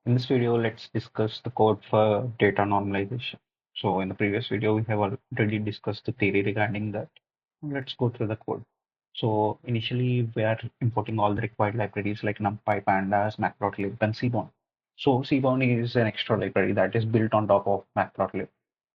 In this video, let's discuss the code for data normalization. So in the previous video, we have already discussed the theory regarding that. Let's go through the code. So initially, we are importing all the required libraries like NumPy, Pandas, Matplotlib, and Cbound. So Cbound is an extra library that is built on top of Matplotlib.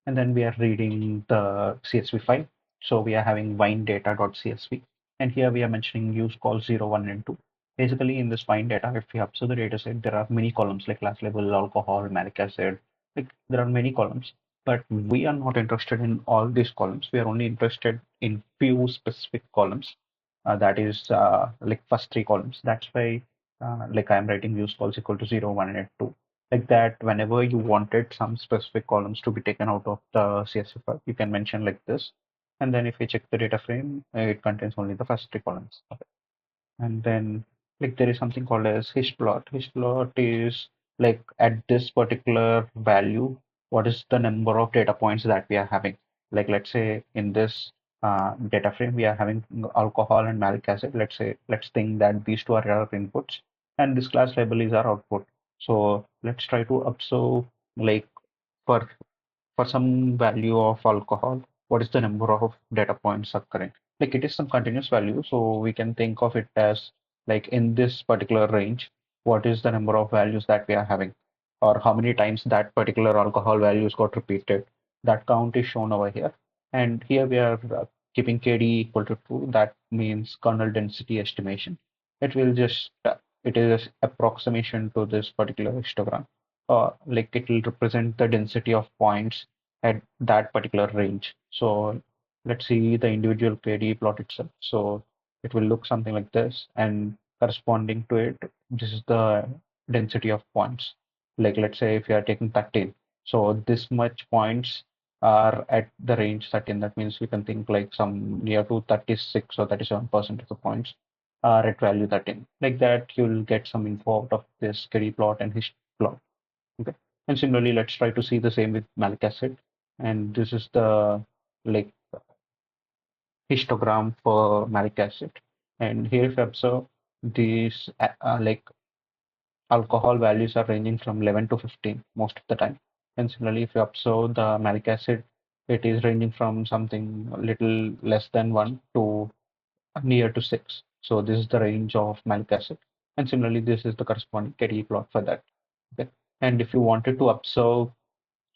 And then we are reading the CSV file. So we are having winedata.csv. And here we are mentioning use calls 0, 1, and 2. Basically, in this wine data, if you observe the data set, there are many columns like class level, alcohol, malic acid. Like there are many columns, but we are not interested in all these columns. We are only interested in few specific columns. That is like first three columns. That's why like I'm writing views calls equal to 0, 1, and 2. Like that, whenever you wanted some specific columns to be taken out of the CSV file, you can mention like this. And then if you check the data frame, it contains only the first three columns. And then like there is something called as histplot. Histplot is like at this particular value, what is the number of data points that we are having? Like let's say in this data frame, we are having alcohol and malic acid. Let's think that these two are our inputs and this class label is our output. So let's try to observe like for some value of alcohol, what is the number of data points occurring? Like it is some continuous value, so we can think of it as like in this particular range, what is the number of values that we are having, or how many times that particular alcohol values got repeated. That count is shown over here. And here we are keeping KD equal to 2. That means kernel density estimation. It will just, it is approximation to this particular histogram. Like it will represent the density of points at that particular range. So let's see the individual KD plot itself. So it will look something like this, and corresponding to it, this is the density of points. Like let's say if you are taking 13, so this much points are at the range 13. That means we can think like some near to 36 or 37% of the points are at value 13. Like that, you'll get some info out of this KD plot and his plot. Okay. And similarly, let's try to see the same with malic acid. And this is the like histogram for malic acid. And here if you observe these like alcohol values are ranging from 11 to 15 most of the time. And similarly, if you observe the malic acid, it is ranging from something a little less than 1 to near to 6. So this is the range of malic acid. And similarly, this is the corresponding KDE plot for that. Okay. And if you wanted to observe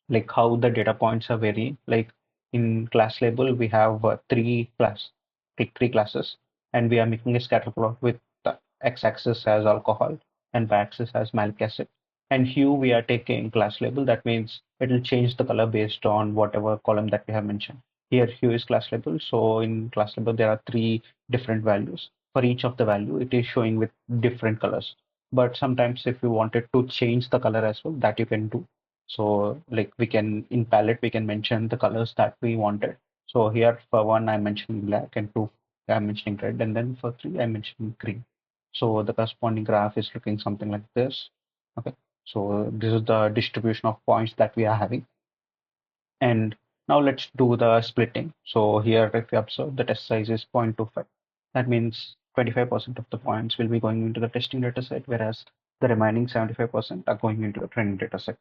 like how the data points are varying. Like in class label, we have three classes, and we are making a scatter plot with the x-axis as alcohol and y-axis as malic acid. And hue we are taking class label. That means it will change the color based on whatever column that we have mentioned. Here hue is class label. So in class label there are three different values. For each of the value, it is showing with different colors. But sometimes if you wanted to change the color as well, that you can do. So like we can in palette we can mention the colors that we wanted. So here for one I'm mentioning black, and two I'm mentioning red, and then for three I'm mentioning green. So the corresponding graph is looking something like this. Okay. So this is the distribution of points that we are having. And now let's do the splitting. So here if you observe the test size is 0.25. That means 25% of the points will be going into the testing data set, whereas the remaining 75% are going into the training data set.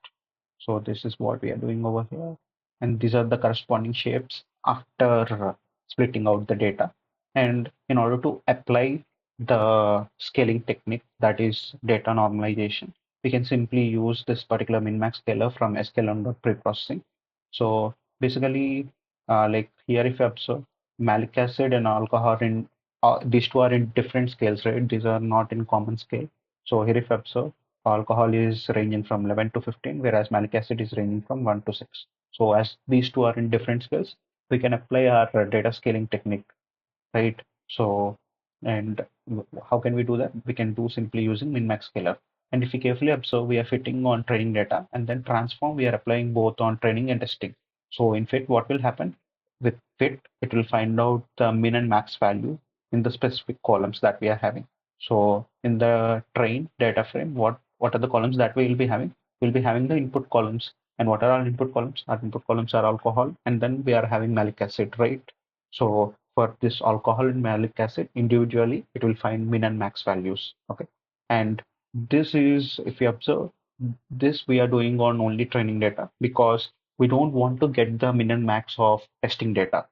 So this is what we are doing over here. And these are the corresponding shapes after splitting out the data. And in order to apply the scaling technique, that is data normalization, we can simply use this particular min-max scaler from sklearn.preprocessing. So basically, like here, if you observe, malic acid and alcohol are in these two are in different scales, right? These are not in common scale. So here, if you observe, alcohol is ranging from 11 to 15, whereas malic acid is ranging from 1 to 6. So as these two are in different scales, we can apply our data scaling technique, right? So, and how can we do that? We can do simply using min-max scaler. And if we carefully observe, we are fitting on training data, and then transform, we are applying both on training and testing. So in fit, what will happen? With fit, it will find out the min and max value in the specific columns that we are having. So in the train data frame, what are the columns that we will be having? We'll be having the input columns. And what are our input columns? Our input columns are alcohol, and then we are having malic acid, right? So for this alcohol and malic acid individually, it will find min and max values. Okay. And this is, if you observe, this we are doing on only training data because we don't want to get the min and max of testing data.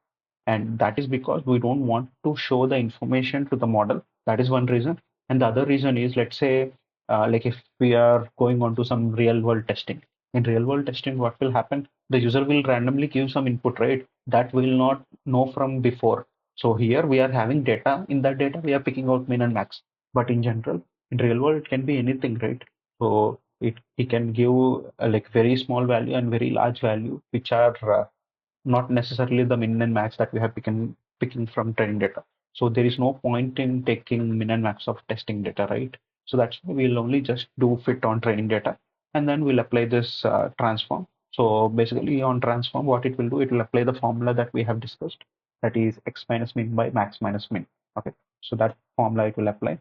And that is because we don't want to show the information to the model. That is one reason. And the other reason is, let's say, like if we are going on to some real world testing. In real world testing, what will happen? The user will randomly give some input, right? That we will not know from before. So here we are having data. In that data, we are picking out min and max. But in general, in real world, it can be anything, right? So it can give like very small value and very large value, which are not necessarily the min and max that we have picking from training data. So there is no point in taking min and max of testing data, right? So that's why we'll only just do fit on training data, and then we'll apply this transform. So basically on transform, what it will do, it will apply the formula that we have discussed, that is x minus min by max minus min. Okay, so that formula it will apply.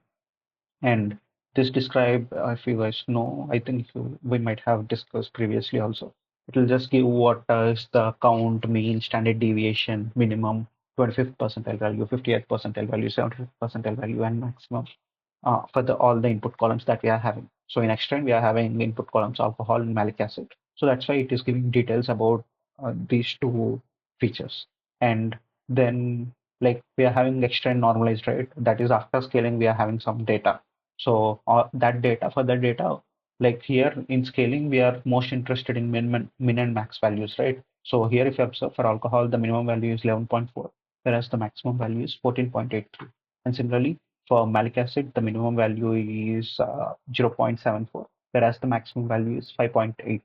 And this describe, if you guys know, I think we might have discussed previously also. It will just give what is the count, mean, standard deviation, minimum, 25th percentile value, 50th percentile value, 75th percentile value, and maximum for all the input columns that we are having. So in extend, we are having input columns alcohol and malic acid. So that's why it is giving details about these two features. And then like we are having extend normalized, right? That is after scaling, we are having some data. So that data for the data, like here in scaling, we are most interested in min and max values, right? So here, if you observe for alcohol, the minimum value is 11.4, whereas the maximum value is 14.83. And similarly, for malic acid, the minimum value is 0.74, whereas the maximum value is 5.8.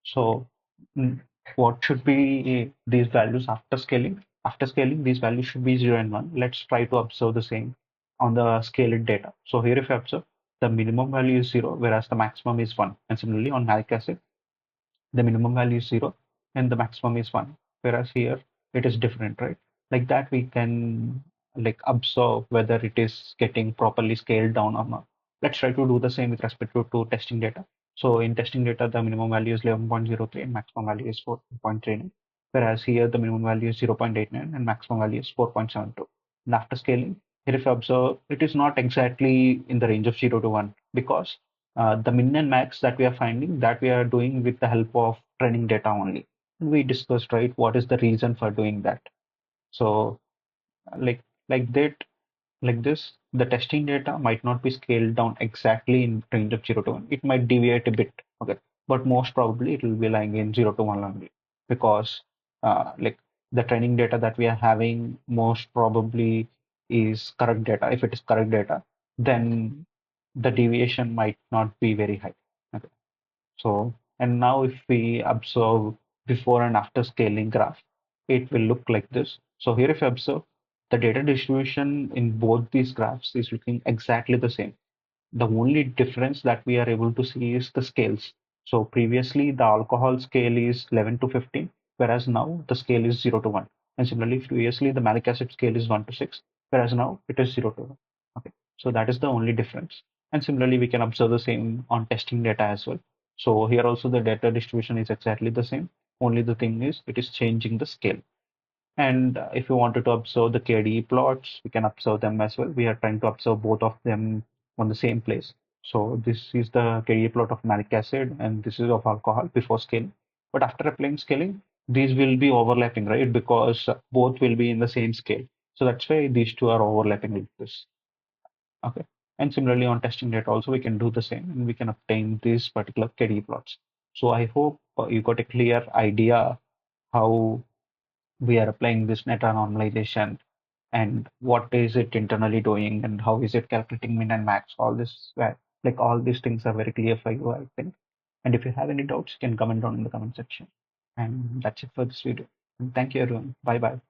So, mm, what should be these values after scaling? After scaling, these values should be 0 and 1. Let's try to observe the same on the scaled data. So here, if you observe, the minimum value is 0, whereas the maximum is 1. And similarly, on malic acid, the minimum value is 0 and the maximum is 1, whereas here it is different, right? Like that we can like observe whether it is getting properly scaled down or not. Let's try to do the same with respect to testing data. So in testing data, the minimum value is 11.03 and maximum value is 4.39, whereas here the minimum value is 0.89 and maximum value is 4.72. And after scaling, here if you observe, it is not exactly in the range of 0 to 1 because the min and max that we are finding, that we are doing with the help of training data only. We discussed, right, what is the reason for doing that. So like like that, like this, the testing data might not be scaled down exactly in range of 0 to 1. It might deviate a bit, okay, but most probably it will be lying in 0 to 1 only because like the training data that we are having most probably is correct data. If it is correct data, then the deviation might not be very high. Okay. So, and now if we observe before and after scaling graph, it will look like this. So here if you observe, the data distribution in both these graphs is looking exactly the same. The only difference that we are able to see is the scales. So previously the alcohol scale is 11 to 15, whereas now the scale is 0 to 1. And similarly, previously the malic acid scale is 1 to 6, whereas now it is 0 to 1. Okay, so that is the only difference. And similarly, we can observe the same on testing data as well. So here also the data distribution is exactly the same. Only the thing is it is changing the scale. And if you wanted to observe the KDE plots, we can observe them as well. We are trying to observe both of them on the same place. So this is the KDE plot of malic acid and this is of alcohol before scaling. But after applying scaling, these will be overlapping, right? Because both will be in the same scale. So that's why these two are overlapping like this. Okay. And similarly on testing data also we can do the same and we can obtain these particular KDE plots. So I hope you got a clear idea how we are applying this meta normalization and what is it internally doing and how is it calculating min and max. All this, like all these things are very clear for you, I think. And if you have any doubts, you can comment down in the comment section. And that's it for this video. And thank you, everyone. Bye bye.